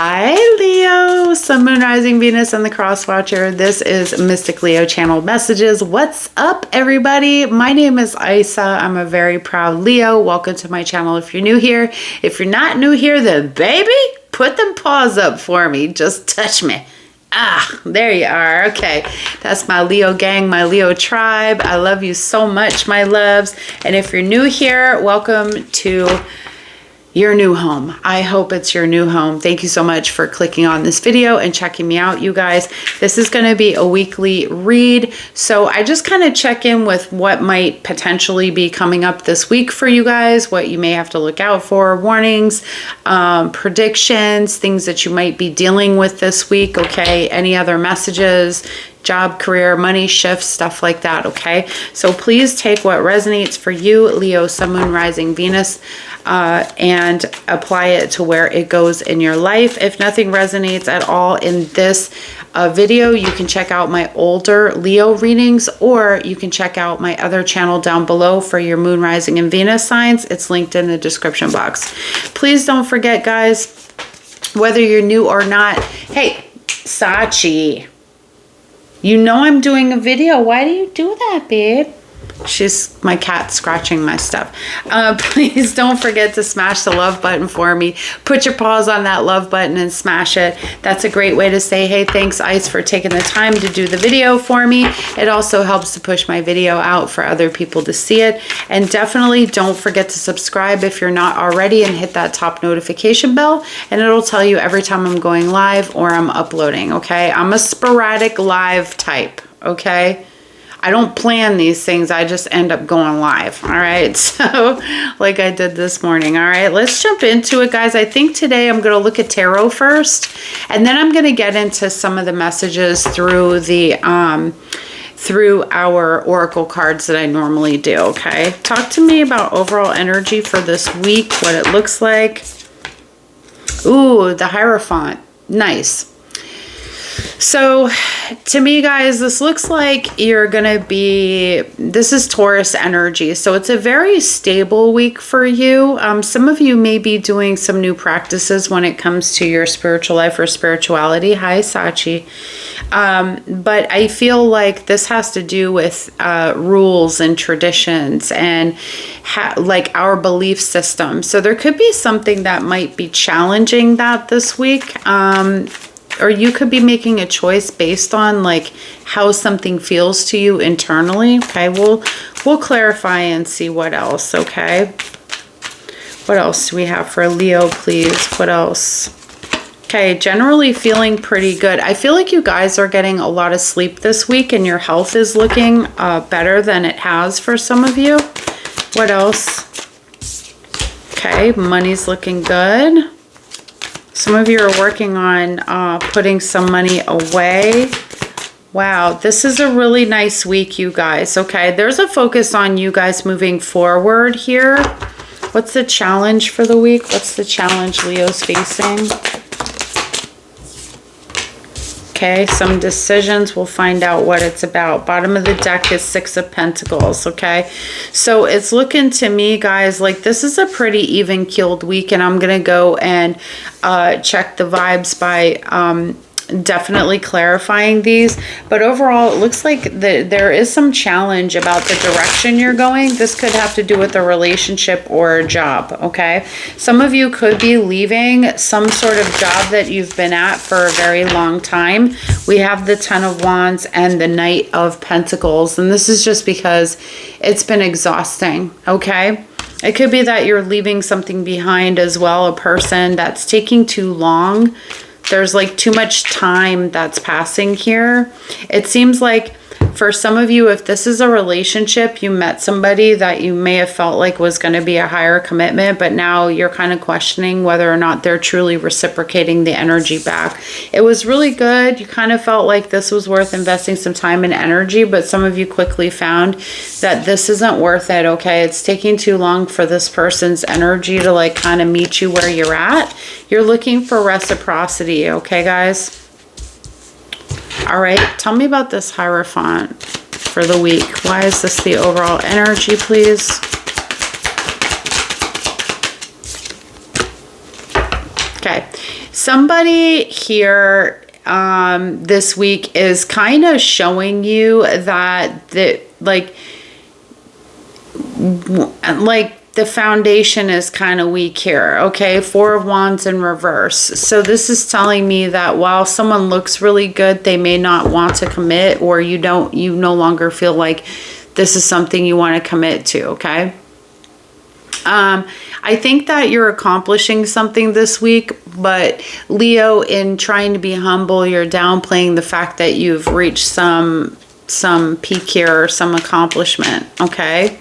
Hi Leo, Sun, Moon, Rising, Venus, and the Cross Watcher. This is Mystic Leo Channel Messages. What's up, everybody? My name is Isa. I'm a very proud Leo. Welcome to my channel if you're new here. If you're not new here, then baby, put them paws up for me. Just touch me. Ah, there you are. Okay, that's my Leo gang, my Leo tribe. I love you so much, my loves. And if you're new here, welcome to your new home. I hope it's your new home. Thank you so much for clicking on this video and checking me out, you guys. This is going to be a weekly read. So I just kind of check in with what might potentially be coming up this week for you guys, what you may have to look out for, warnings, predictions, things that you might be dealing with this week. Okay. Any other messages, job, career, money shifts, stuff like that. Okay. So please take what resonates for you, Leo, Sun, Moon, Rising, Venus, and apply it to where it goes in your life. If nothing resonates at all in this video, you can check out my older Leo readings, or you can check out my other channel down below for your Moon, Rising, and Venus signs. It's linked in the description box. Please don't forget, guys, whether you're new or not. Hey, Sachi, you know I'm doing a video. Why do you do that, babe? She's my cat scratching my stuff. Please don't forget to smash the love button for me. Put your paws on that love button and smash it. That's a great way to say, hey, thanks, Ice, for taking the time to do the video for me. It also helps to push my video out for other people to see it. And definitely don't forget to subscribe if you're not already, and hit that top notification bell, and it'll tell you every time I'm going live or I'm uploading, okay? I'm a sporadic live type, okay? I don't plan these things. I just end up going live. All right. So like I did this morning. All right. Let's jump into it, guys. I think today I'm going to look at tarot first, and then I'm going to get into some of the messages through the, through our oracle cards that I normally do. Okay. Talk to me about overall energy for this week, what it looks like. Ooh, the Hierophant. Nice. So to me, guys, this looks like you're going to be, this is Taurus energy. So it's a very stable week for you. Some of you may be doing some new practices when it comes to your spiritual life or spirituality. Hi, Sachi. But I feel like this has to do with rules and traditions and like our belief system. So there could be something that might be challenging that this week. Or you could be making a choice based on like how something feels to you internally. Okay, we'll clarify and see what else. Okay, what else do we have for Leo, please? What else? Okay, generally feeling pretty good. I feel like you guys are getting a lot of sleep this week, and your health is looking better than it has for some of you. What else? Okay, money's looking good. Some of you are working on putting some money away. Wow, this is a really nice week, you guys. Okay, there's a focus on you guys moving forward here. What's the challenge for the week? What's the challenge Leo's facing? Okay, some decisions. We'll find out what it's about. Bottom of the deck is Six of Pentacles, okay? So it's looking to me, guys, like this is a pretty even-keeled week, and I'm going to go and check the vibes by definitely clarifying these. But overall, it looks like there is some challenge about the direction you're going. This could have to do with a relationship or a job, okay? Some of you could be leaving some sort of job that you've been at for a very long time. We have the Ten of Wands and the Knight of Pentacles, and this is just because it's been exhausting, okay? It could be that you're leaving something behind as well, a person that's taking too long. There's like too much time that's passing here. It seems like for some of you, if this is a relationship, you met somebody that you may have felt like was going to be a higher commitment, but now you're kind of questioning whether or not they're truly reciprocating the energy back. It was really good. You kind of felt like this was worth investing some time and energy, but some of you quickly found that this isn't worth it, okay? It's taking too long for this person's energy to like kind of meet you where you're at. You're looking for reciprocity, okay, guys? All right, tell me about this Hierophant for the week. Why is this the overall energy, please? Okay. Somebody here this week is kind of showing you that like the foundation is kind of weak here. Okay, Four of Wands in reverse. So this is telling me that while someone looks really good, they may not want to commit, or you no longer feel like this is something you want to commit to. Okay. I think that you're accomplishing something this week, but Leo, in trying to be humble, you're downplaying the fact that you've reached some peak here or some accomplishment. Okay.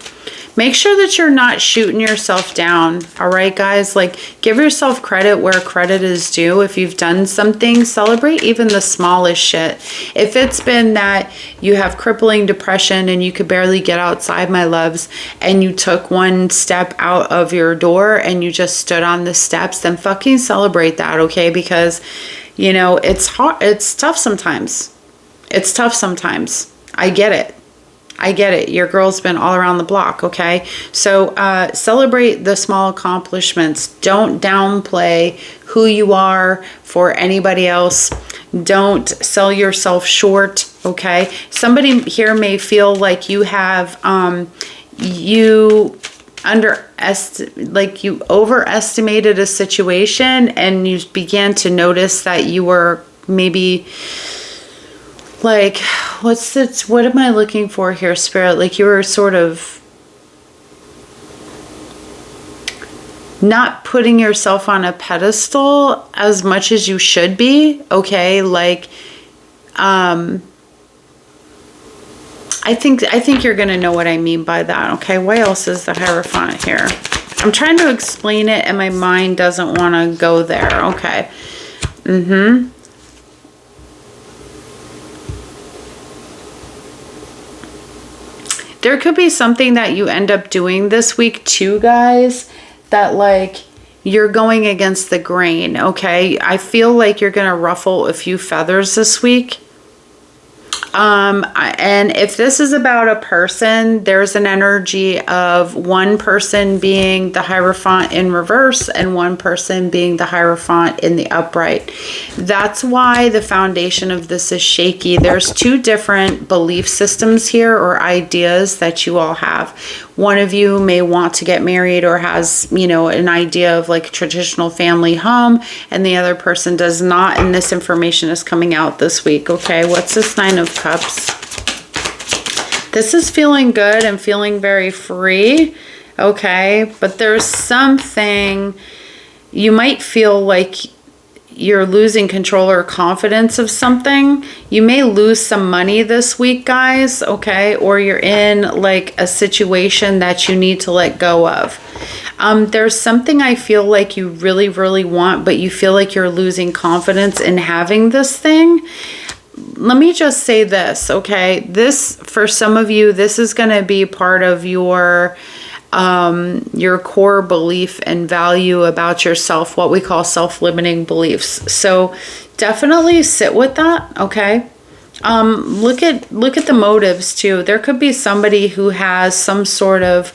Make sure that you're not shooting yourself down. All right, guys, like, give yourself credit where credit is due. If you've done something, celebrate even the smallest shit. If it's been that you have crippling depression and you could barely get outside, my loves, and you took one step out of your door and you just stood on the steps, then fucking celebrate that. Okay. Because, you know, it's hard. It's tough sometimes. It's tough sometimes. I get it. I get it. Your girl's been all around the block, okay? So celebrate the small accomplishments. Don't downplay who you are for anybody else. Don't sell yourself short, okay? Somebody here may feel like you have, you overestimated a situation, and you began to notice that you were maybe... like, what am I looking for here, Spirit? Like, you were sort of not putting yourself on a pedestal as much as you should be, okay? Like, I think you're going to know what I mean by that, okay? Why else is the Hierophant here? I'm trying to explain it, and my mind doesn't want to go there, okay? There could be something that you end up doing this week too, guys, that like you're going against the grain, okay? I feel like you're going to ruffle a few feathers this week. And if this is about a person, there's an energy of one person being the Hierophant in reverse and one person being the Hierophant in the upright. That's why the foundation of this is shaky. There's two different belief systems here, or ideas that you all have. One of you may want to get married or has, you know, an idea of like a traditional family home, and the other person does not, and this information is coming out this week, okay? What's this Nine of Cups? This is feeling good and feeling very free, okay? But there's something, you might feel like you're losing control or confidence of something. You may lose some money this week, guys, okay? Or you're in like a situation that you need to let go of. There's something I feel like you really, really want, but you feel like you're losing confidence in having this thing. Let me just say this, okay? This, for some of you, this is going to be part of your core belief and value about yourself, what we call self-limiting beliefs. So definitely sit with that, okay? Look at the motives too. There could be somebody who has some sort of,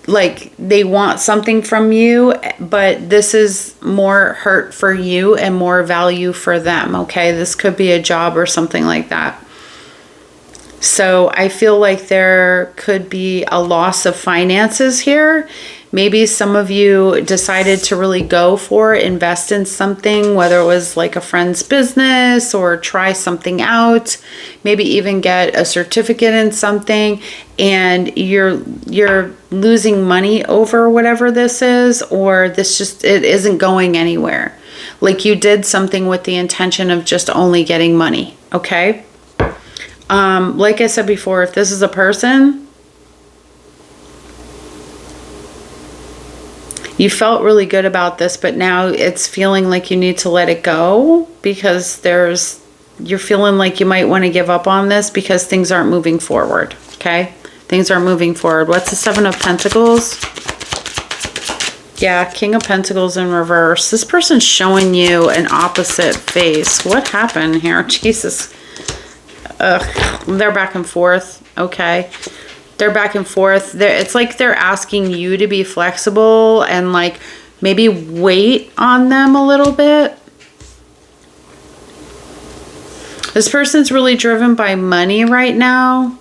like, they want something from you, but this is more hurt for you and more value for them, okay? This could be a job or something like that. So I feel like there could be a loss of finances here. Maybe some of you decided to really go for it, invest in something, whether it was like a friend's business or try something out, maybe even get a certificate in something, and you're losing money over whatever this is, or this just, it isn't going anywhere. Like you did something with the intention of just only getting money, okay? Like I said before, if this is a person, you felt really good about this, but now it's feeling like you need to let it go because you're feeling like you might want to give up on this because things aren't moving forward, okay? Things aren't moving forward. What's the Seven of Pentacles? Yeah, King of Pentacles in reverse. This person's showing you an opposite face. What happened here? Jesus. Ugh, they're back and forth, okay? They're back and forth. It's like they're asking you to be flexible and like maybe wait on them a little bit. This person's really driven by money right now.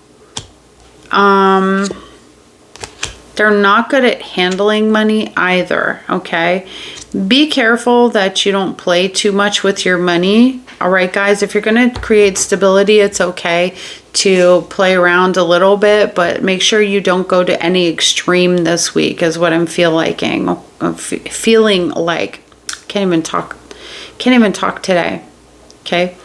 They're not good at handling money either, okay? Be careful that you don't play too much with your money. All right, guys, if you're going to create stability, it's okay to play around a little bit, but make sure you don't go to any extreme this week is what I'm feeling like. Can't even talk today, okay?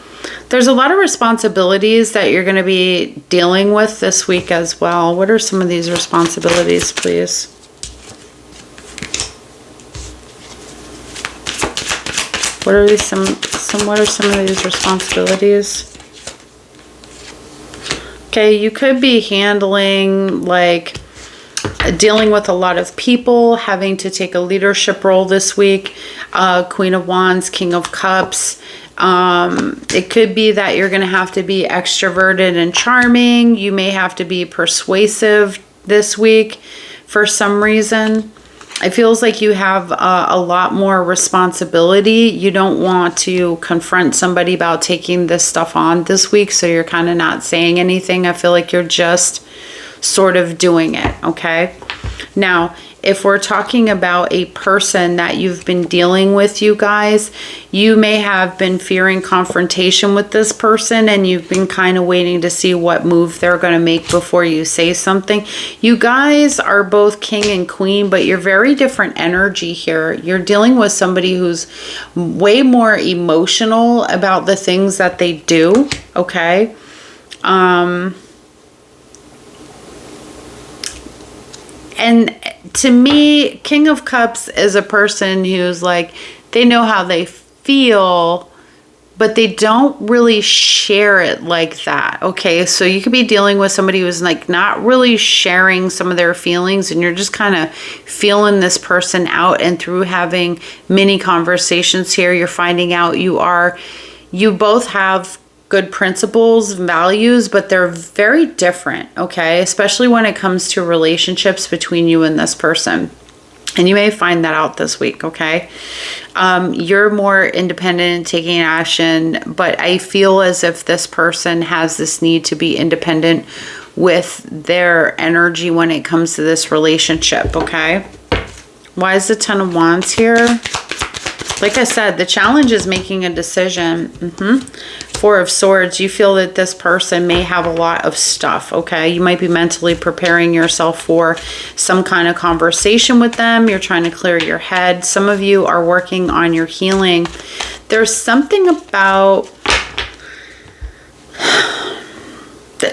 There's a lot of responsibilities that you're going to be dealing with this week as well. What are some of these responsibilities, please? What are these what are some of these responsibilities? Okay, you could be handling like dealing with a lot of people, having to take a leadership role this week. Queen of Wands, King of Cups. It could be that you're going to have to be extroverted and charming. You may have to be persuasive this week for some reason. It feels like you have a lot more responsibility. You don't want to confront somebody about taking this stuff on this week, so you're kind of not saying anything. I feel like you're just sort of doing it, okay? Now, if we're talking about a person that you've been dealing with, you guys, you may have been fearing confrontation with this person and you've been kind of waiting to see what move they're going to make before you say something. You guys are both king and queen, but you're very different energy here. You're dealing with somebody who's way more emotional about the things that they do, okay? And to me, King of Cups is a person who's like, they know how they feel, but they don't really share it like that. Okay, so you could be dealing with somebody who's like not really sharing some of their feelings, and you're just kind of feeling this person out, and through having many conversations here, you're finding out you both have good principles, values, but they're very different, okay? Especially when it comes to relationships between you and this person. And you may find that out this week, okay? You're more independent and taking action, but I feel as if this person has this need to be independent with their energy when it comes to this relationship, okay? Why is the Ten of Wands here? Like I said, the challenge is making a decision. Four of Swords, you feel that this person may have a lot of stuff, okay? You might be mentally preparing yourself for some kind of conversation with them. You're trying to clear your head. Some of you are working on your healing. There's something about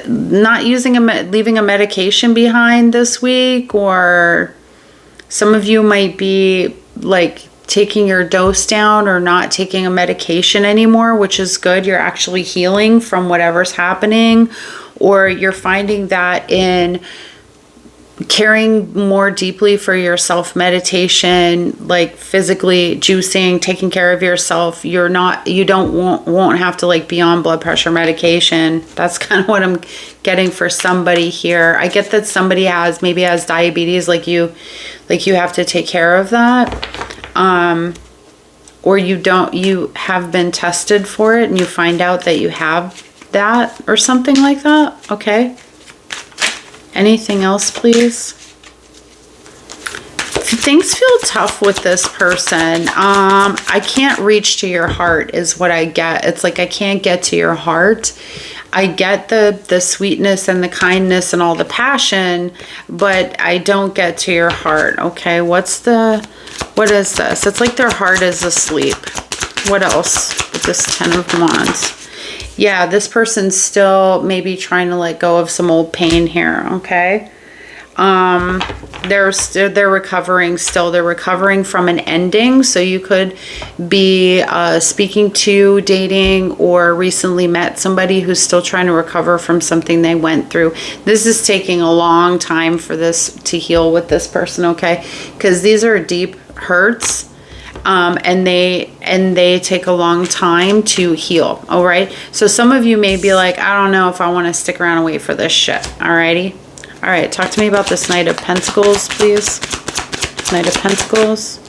not leaving a medication behind this week, or some of you might be like taking your dose down or not taking a medication anymore, which is good. You're actually healing from whatever's happening, or you're finding that in caring more deeply for yourself, meditation, like physically juicing, taking care of yourself. You won't have to like be on blood pressure medication. That's kind of what I'm getting for somebody here. I get that somebody maybe has diabetes, like you have to take care of that. Or you have been tested for it and you find out that you have that or something like that. Okay. Anything else, please? Things feel tough with this person. I can't reach to your heart is what I get. It's like I can't get to your heart. I get the sweetness and the kindness and all the passion, but I don't get to your heart. Okay, what is this? It's like their heart is asleep. What else with this Ten of Wands? Yeah, this person's still maybe trying to let go of some old pain here, okay? They're recovering still. They're recovering from an ending. So you could be speaking to, dating, or recently met somebody who's still trying to recover from something they went through. This is taking a long time for this to heal with this person, okay? Because these are deep hurts. And they take a long time to heal. All right. So some of you may be like, I don't know if I want to stick around and wait for this shit. Alrighty. All right. Talk to me about this Knight of Pentacles, please. Knight of Pentacles.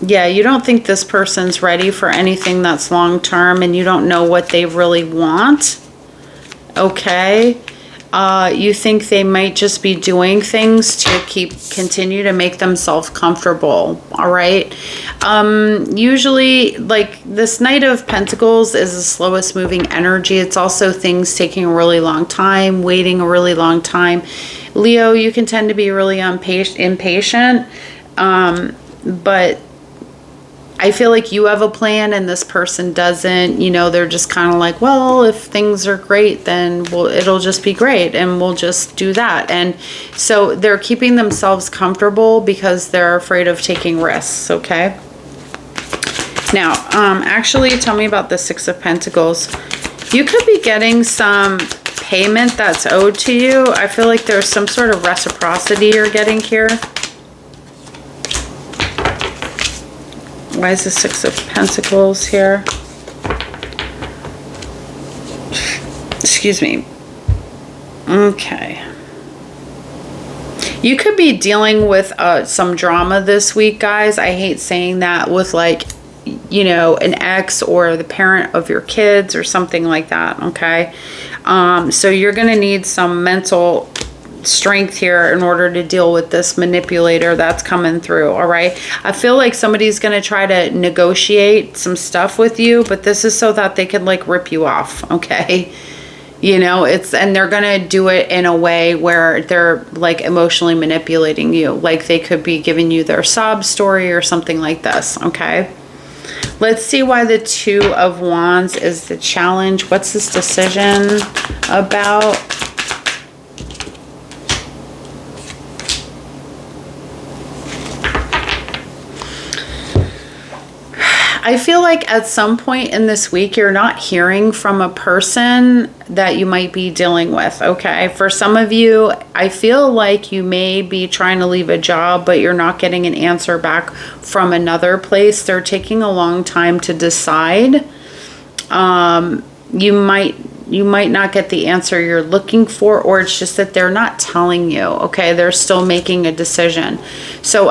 Yeah, you don't think this person's ready for anything that's long term, and you don't know what they really want. Okay. You think they might just be doing things to continue to make themselves comfortable. All right. Usually, like, this Knight of Pentacles is the slowest moving energy. It's also things taking a really long time, waiting a really long time. Leo, you can tend to be really impatient, but I feel like you have a plan and this person doesn't. You know, they're just kind of like, well, if things are great, then it'll just be great and we'll just do that. And so they're keeping themselves comfortable because they're afraid of taking risks, okay? Now, actually, tell me about the Six of Pentacles. You could be getting some payment that's owed to you. I feel like there's some sort of reciprocity you're getting here. Why is the Six of Pentacles here? Excuse me. Okay. You could be dealing with some drama this week, guys. I hate saying that, with, like, you know, an ex or the parent of your kids or something like that, okay? So you're going to need some mental strength here in order to deal with this manipulator that's coming through. All right, I feel like somebody's going to try to negotiate some stuff with you, but this is so that they can, like, rip you off. Okay, you know, and they're going to do it in a way where they're, like, emotionally manipulating you. Like, they could be giving you their sob story or something like this. Okay, let's see why the Two of Wands is the challenge. What's this decision about? I feel like at some point in this week, you're not hearing from a person that you might be dealing with, okay? For some of you, I feel like you may be trying to leave a job, but you're not getting an answer back from another place. They're taking a long time to decide. You might not get the answer you're looking for, or it's just that they're not telling you, okay? They're still making a decision. So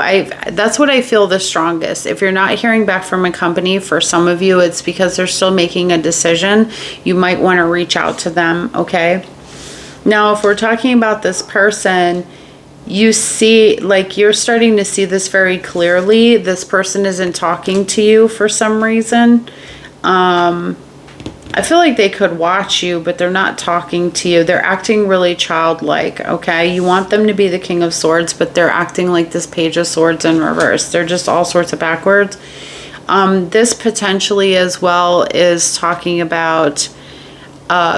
that's what I feel the strongest. If you're not hearing back from a company, for some of you, it's because they're still making a decision. You might want to reach out to them, okay? Now, if we're talking about this person, you see, like, you're starting to see this very clearly. This person isn't talking to you for some reason. I feel like they could watch you, but they're not talking to you. They're acting really childlike, okay? You want them to be the King of Swords, but they're acting like this Page of Swords in reverse. They're just all sorts of backwards. This potentially as well is talking about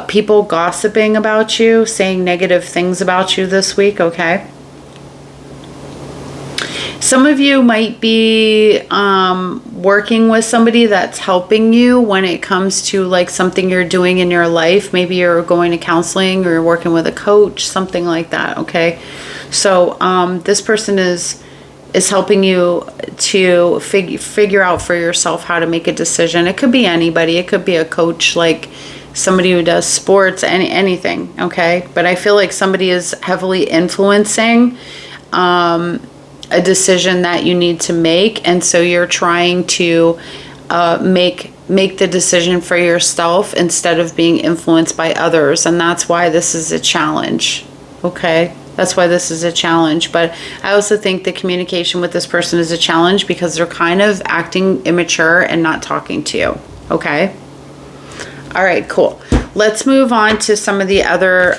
people gossiping about you, saying negative things about you this week, okay? Some of you might be working with somebody that's helping you when it comes to, like, something you're doing in your life. Maybe you're going to counseling or you're working with a coach, something like that, okay? So this person is helping you to figure out for yourself how to make a decision. It could be anybody. It could be a coach, like somebody who does sports, anything, okay? But I feel like somebody is heavily influencing a decision that you need to make, and so you're trying to make the decision for yourself instead of being influenced by others, and that's why this is a challenge, okay? That's why this is a challenge. But I also think the communication with this person is a challenge because they're kind of acting immature and not talking to you, okay? All right, cool. Let's move on to some of the other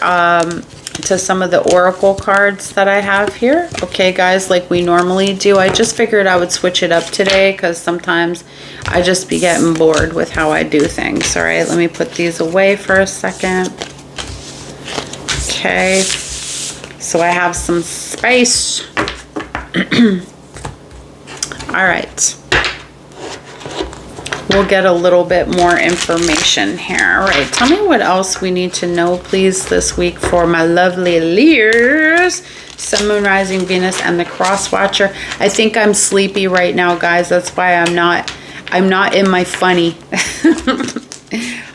to some of the oracle cards that I have here. Okay, guys, like we normally do. I just figured I would switch it up today because sometimes I just be getting bored with how I do things. All right, let me put these away for a second. Okay, so I have some space. All right. We'll get a little bit more information here. All right, tell me what else we need to know, please, this week for my lovely Lears. Sun, Moon, Rising, Venus, and the Cross Watcher. I think I'm sleepy right now, guys. That's why I'm not in my funny.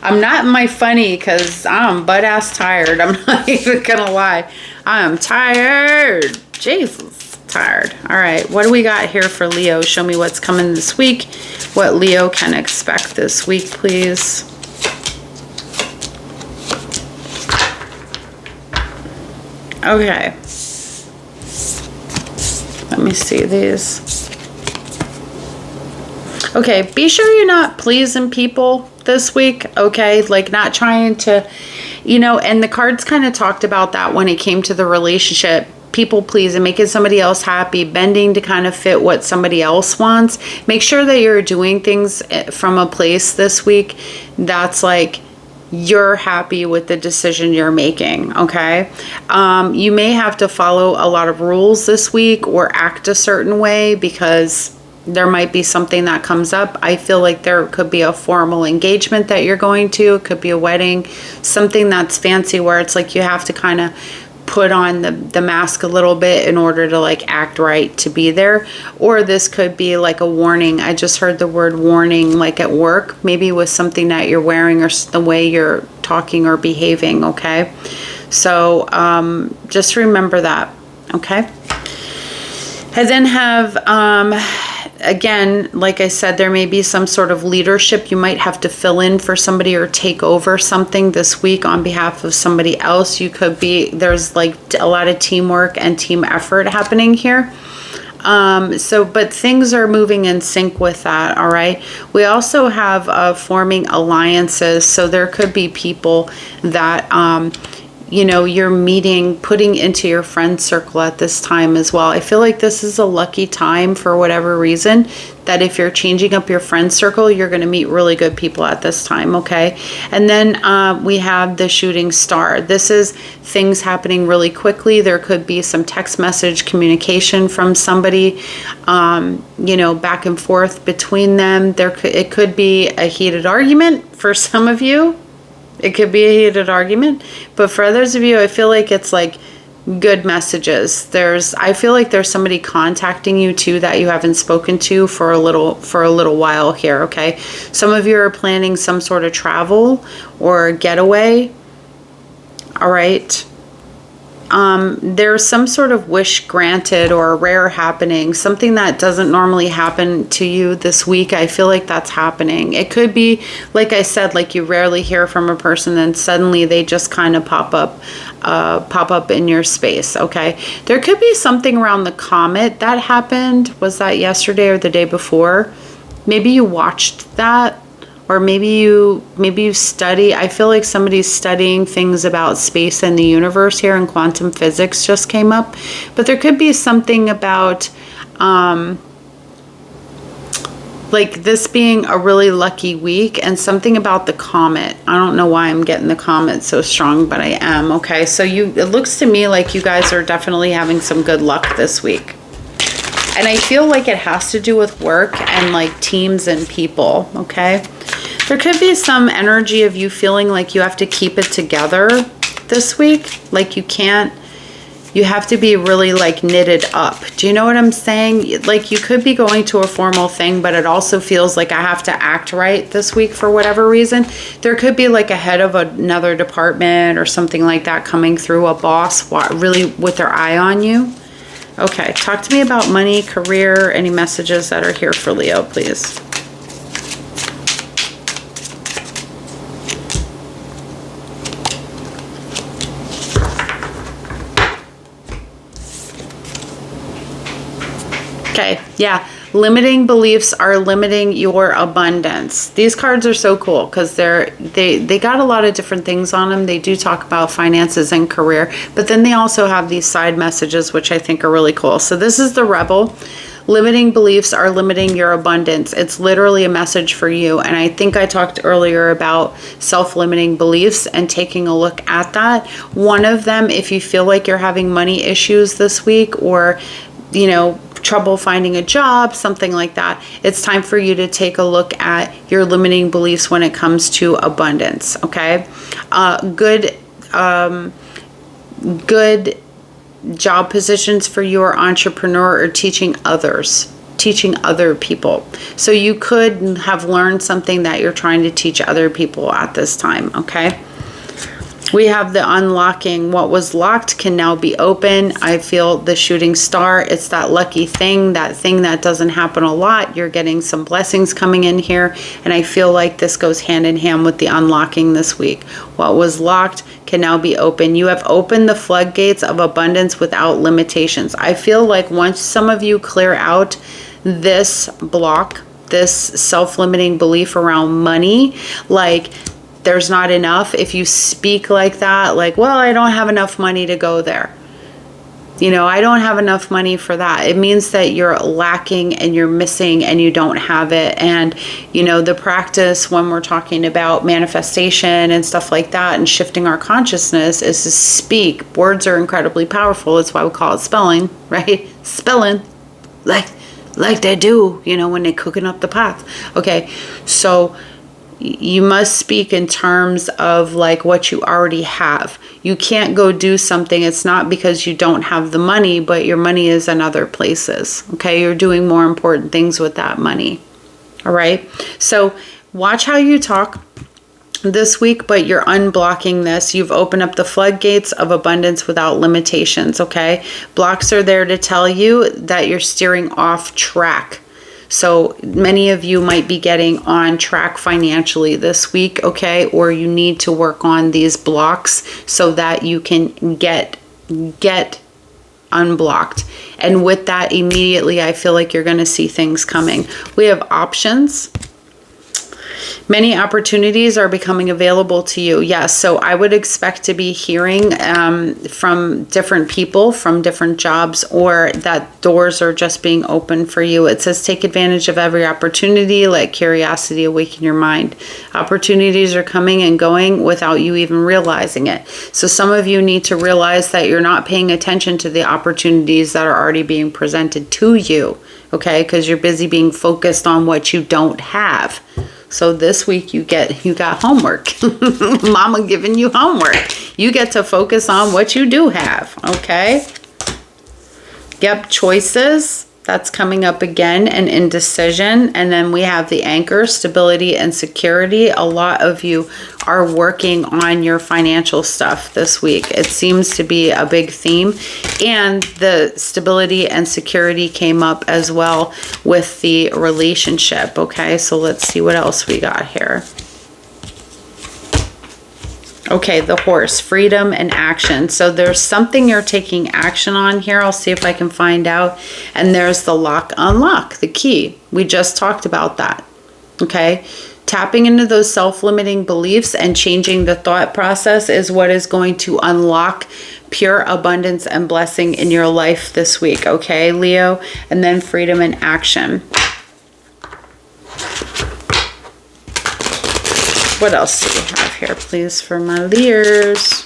I'm not in my funny because I'm butt-ass tired. I'm not even gonna lie. I am tired. Jesus. tired. All right, what do we got here for Leo? Show me what's coming this week. What Leo can expect this week, please. Okay. Let me see these. Okay, be sure you're not pleasing people this week, okay? Like not trying to, you know, and the cards kind of talked about that when it came to the relationship. People pleasing, making somebody else happy, bending to kind of fit what somebody else wants. Make sure that you're doing things from a place this week that's like you're happy with the decision you're making, okay? You may have to follow a lot of rules this week or act a certain way because there might be something that comes up. I feel like there could be a formal engagement that you're going to. It could be a wedding, something that's fancy where it's like you have to kind of put on the mask a little bit in order to like act right to be there. Or this could be like a warning. I just heard the word warning like at work, maybe with something that you're wearing or the way you're talking or behaving, okay? So just remember that, okay? I then have again, like I said, there may be some sort of leadership. You might have to fill in for somebody or take over something this week on behalf of somebody else. You could be, there's like a lot of teamwork and team effort happening here. But things are moving in sync with that, all right? We also have forming alliances. So there could be people that, you know, you're meeting, putting into your friend circle at this time as well. I feel like this is a lucky time for whatever reason, that if you're changing up your friend circle, you're going to meet really good people at this time, okay? And then we have the shooting star. This is things happening really quickly. There could be some text message communication from somebody, you know, back and forth between them. It could be a heated argument for some of you. It could be a heated argument, but for others of you, I feel like it's like good messages. I feel like there's somebody contacting you too that you haven't spoken to for a little while here, okay? Some of you are planning some sort of travel or getaway, all right? There's some sort of wish granted or a rare happening, something that doesn't normally happen to you this week. I feel like that's happening. It could be, like I said, like you rarely hear from a person and suddenly they just kind of pop up in your space, okay? There could be something around the comet that happened. Was that yesterday or the day before? Maybe you watched that. Or maybe you study. I feel like somebody's studying things about space and the universe here, and quantum physics just came up. But there could be something about like this being a really lucky week, and something about the comet. I don't know why I'm getting the comet so strong, but I am, okay? So it looks to me like you guys are definitely having some good luck this week. And I feel like it has to do with work and like teams and people, okay? There could be some energy of you feeling like you have to keep it together this week. Like you have to be really like knitted up. Do you know what I'm saying? Like you could be going to a formal thing, but it also feels like I have to act right this week for whatever reason. There could be like a head of another department or something like that coming through, a boss really with their eye on you. Okay, talk to me about money, career, any messages that are here for Leo, please. Okay, yeah, limiting beliefs are limiting your abundance. These cards are so cool because they got a lot of different things on them. They do talk about finances and career, but then they also have these side messages, which I think are really cool. So this is the Rebel. Limiting beliefs are limiting your abundance. It's literally a message for you. And I think I talked earlier about self-limiting beliefs and taking a look at that. One of them, if you feel like you're having money issues this week, or, you know, trouble finding a job, something like that, it's time for you to take a look at your limiting beliefs when it comes to abundance, okay? Good job positions for your entrepreneur or teaching other people. So you could have learned something that you're trying to teach other people at this time, okay? We have the unlocking. What was locked can now be open. I feel the shooting star. It's that lucky thing, that doesn't happen a lot. You're getting some blessings coming in here. And I feel like this goes hand in hand with the unlocking this week. What was locked can now be open. You have opened the floodgates of abundance without limitations. I feel like once some of you clear out this block, this self-limiting belief around money, like there's not enough. If you speak like that, like, well, I don't have enough money to go there. You know, I don't have enough money for that. It means that you're lacking and you're missing and you don't have it. And, you know, the practice when we're talking about manifestation and stuff like that and shifting our consciousness is to speak. Words are incredibly powerful. That's why we call it spelling, right? Spelling, like they do, you know, when they're cooking up the pot. Okay, so you must speak in terms of like what you already have. You can't go do something. It's not because you don't have the money, but your money is in other places. Okay, you're doing more important things with that money. All right, so watch how you talk this week, but you're unblocking this. You've opened up the floodgates of abundance without limitations. Okay, blocks are there to tell you that you're steering off track. So many of you might be getting on track financially this week, okay? Or you need to work on these blocks so that you can get unblocked. And with that, immediately, I feel like you're going to see things coming. We have options. Many opportunities are becoming available to you. Yes, so I would expect to be hearing from different people, from different jobs, or that doors are just being opened for you. It says take advantage of every opportunity, let curiosity awaken your mind. Opportunities are coming and going without you even realizing it. So some of you need to realize that you're not paying attention to the opportunities that are already being presented to you, okay? Because you're busy being focused on what you don't have. So this week you got homework. Mama giving you homework. You get to focus on what you do have, okay? Yep, choices. That's coming up again, and indecision. And then we have the anchor, stability and security. A lot of you are working on your financial stuff this week. It seems to be a big theme. And the stability and security came up as well with the relationship. Okay, so let's see what else we got here. Okay, the horse, freedom and action. So there's something you're taking action on here. I'll see if I can find out. And there's the lock, unlock, the key. We just talked about that. Okay, tapping into those self-limiting beliefs and changing the thought process is what is going to unlock pure abundance and blessing in your life this week. Okay, Leo, and then freedom and action. What else do we have here, please, for my Leos?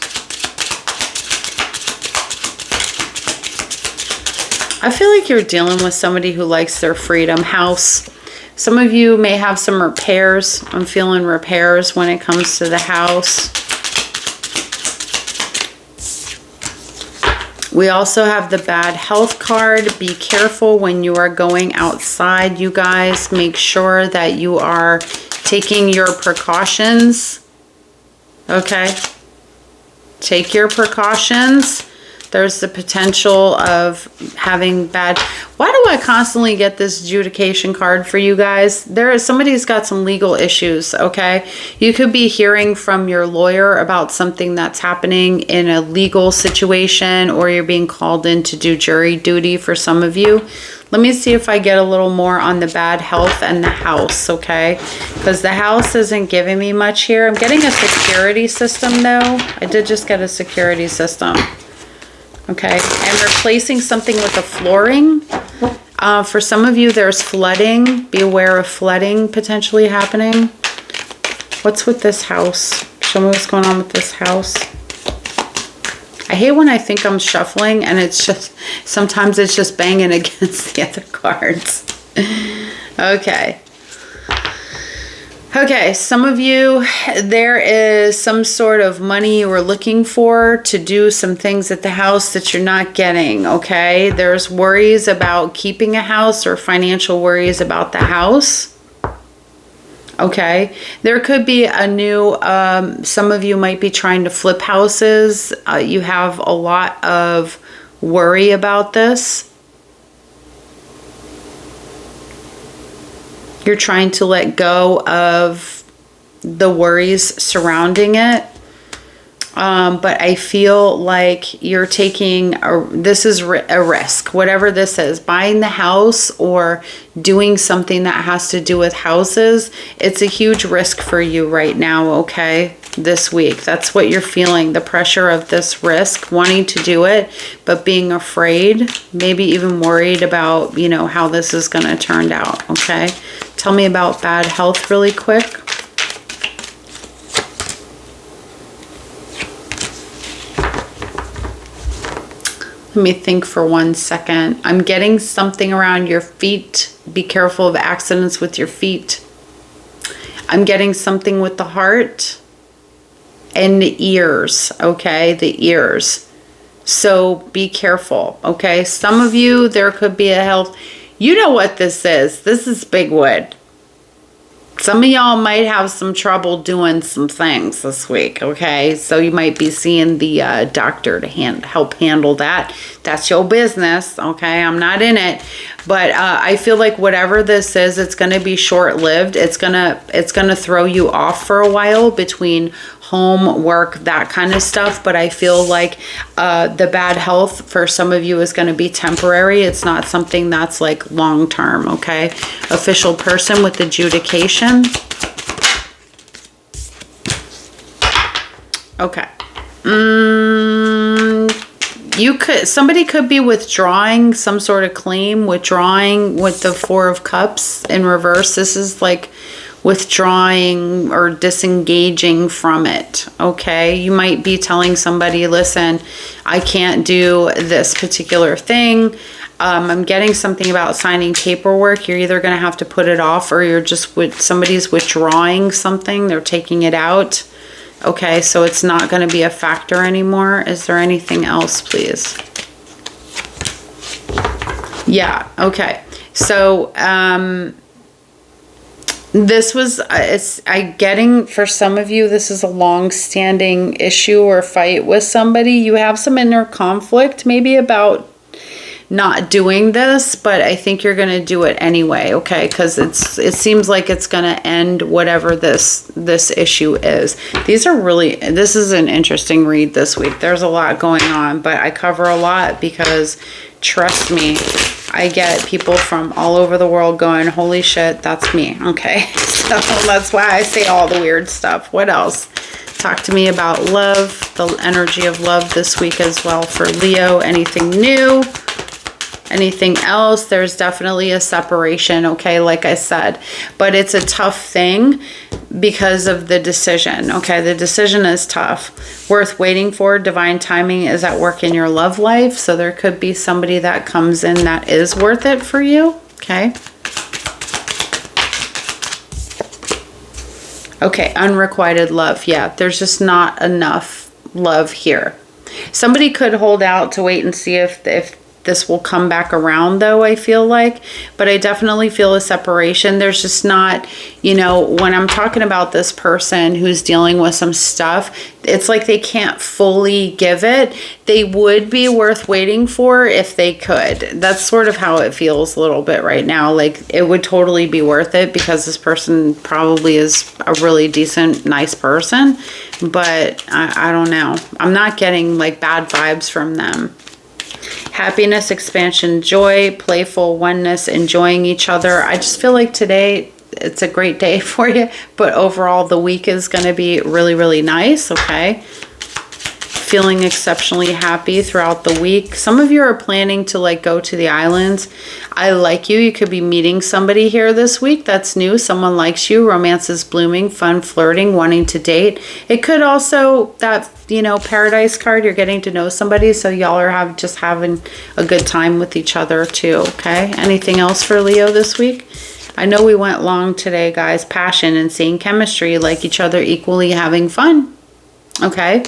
I feel like you're dealing with somebody who likes their freedom. House. Some of you may have some repairs. I'm feeling repairs when it comes to the house. We also have the bad health card. Be careful when you are going outside, you guys. Make sure that you are taking your precautions. Okay, take your precautions. There's the potential of having bad. Why do I constantly get this adjudication card for you guys? Somebody's got some legal issues. Okay, you could be hearing from your lawyer about something that's happening in a legal situation, or you're being called in to do jury duty for some of you. Let me see if I get a little more on the bad health and the house, okay? Because the house isn't giving me much here. I'm getting a security system, though. I did just get a security system. Okay, and replacing something with the flooring. For some of you, there's flooding. Be aware of flooding potentially happening. What's with this house? Show me what's going on with this house. I hate when I think I'm shuffling and it's just, sometimes it's just banging against the other cards. Okay. Okay, some of you, there is some sort of money you were looking for to do some things at the house that you're not getting, okay? There's worries about keeping a house or financial worries about the house. Okay, there could be a new, some of you might be trying to flip houses. You have a lot of worry about this. You're trying to let go of the worries surrounding it. But I feel like you're taking, this is a risk, whatever this is, buying the house or doing something that has to do with houses. It's a huge risk for you right now, okay, this week. That's what you're feeling, the pressure of this risk, wanting to do it, but being afraid, maybe even worried about, you know, how this is going to turn out, okay? Tell me about bad health really quick. Let me think for 1 second. I'm getting something around your feet. Be careful of accidents with your feet. I'm getting something with the heart and the ears, okay? The ears. So be careful, okay? Some of you, there could be a health. You know what this is. This is big wood. Some of y'all might have some trouble doing some things this week, okay? So you might be seeing the doctor to help handle that. That's your business, okay? I'm not in it. But I feel like whatever this is, it's going to be short-lived. It's gonna throw you off for a while between home, work, that kind of stuff. But I feel like the bad health for some of you is going to be temporary. It's not something that's like long-term, okay? Official person with adjudication. Okay. Somebody could be withdrawing some sort of claim, withdrawing with the Four of Cups in reverse. This is like withdrawing or disengaging from it, okay? You might be telling somebody, listen, I can't do this particular thing. I'm getting something about signing paperwork. You're either going to have to put it off, or you're just somebody's withdrawing something. They're taking it out. Okay, so it's not going to be a factor anymore. Is there anything else, please? Yeah, okay. So, this was, I'm getting, for some of you, this is a long-standing issue or fight with somebody. You have some inner conflict, maybe about not doing this, but I think you're going to do it anyway, okay? Because it seems like it's going to end whatever this issue is. This is an interesting read this week. There's a lot going on, but I cover a lot because, trust me, I get people from all over the world going, holy shit, that's me, okay? So that's why I say all the weird stuff. What else? Talk to me about love, the energy of love this week as well for Leo. Anything new? Anything else? There's definitely a separation, okay, like I said. But it's a tough thing because of the decision, okay? The decision is tough. Worth waiting for. Divine timing is at work in your love life. So there could be somebody that comes in that is worth it for you, okay? Okay, unrequited love. Yeah, there's just not enough love here. Somebody could hold out to wait and see if this will come back around, though, I feel like. But I definitely feel a separation. There's just not, you know, when I'm talking about this person who's dealing with some stuff, it's like they can't fully give it. They would be worth waiting for if they could. That's sort of how it feels a little bit right now. Like, it would totally be worth it because this person probably is a really decent, nice person. But I don't know. I'm not getting, like, bad vibes from them. Happiness, expansion, joy, playful oneness, enjoying each other. I just feel like today it's a great day for you, but overall the week is going to be really, really nice, okay? Feeling exceptionally happy throughout the week. Some of you are planning to like go to the islands. I like you. You could be meeting somebody here this week that's new. Someone likes you. Romance is blooming. Fun flirting. Wanting to date. It could also, that, you know, paradise card, you're getting to know somebody. So y'all are just having a good time with each other too. Okay. Anything else for Leo this week? I know we went long today, guys. Passion and seeing chemistry, like each other equally, having fun. Okay.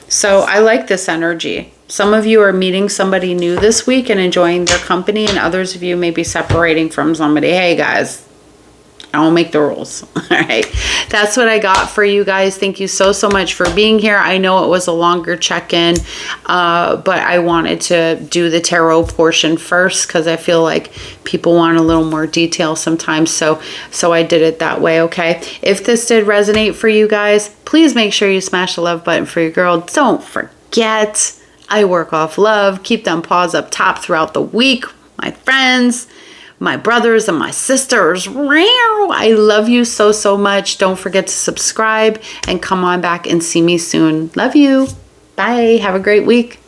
So I like this energy. Some of you are meeting somebody new this week and enjoying their company, and others of you may be separating from somebody. Hey guys, I don't make the rules. All right. That's what I got for you guys. Thank you so, so much for being here. I know it was a longer check-in, but I wanted to do the tarot portion first because I feel like people want a little more detail sometimes. So I did it that way. Okay. If this did resonate for you guys, please make sure you smash the love button for your girl. Don't forget, I work off love. Keep them paws up top throughout the week. My friends, my brothers and my sisters. I love you so, so much. Don't forget to subscribe and come on back and see me soon. Love you. Bye. Have a great week.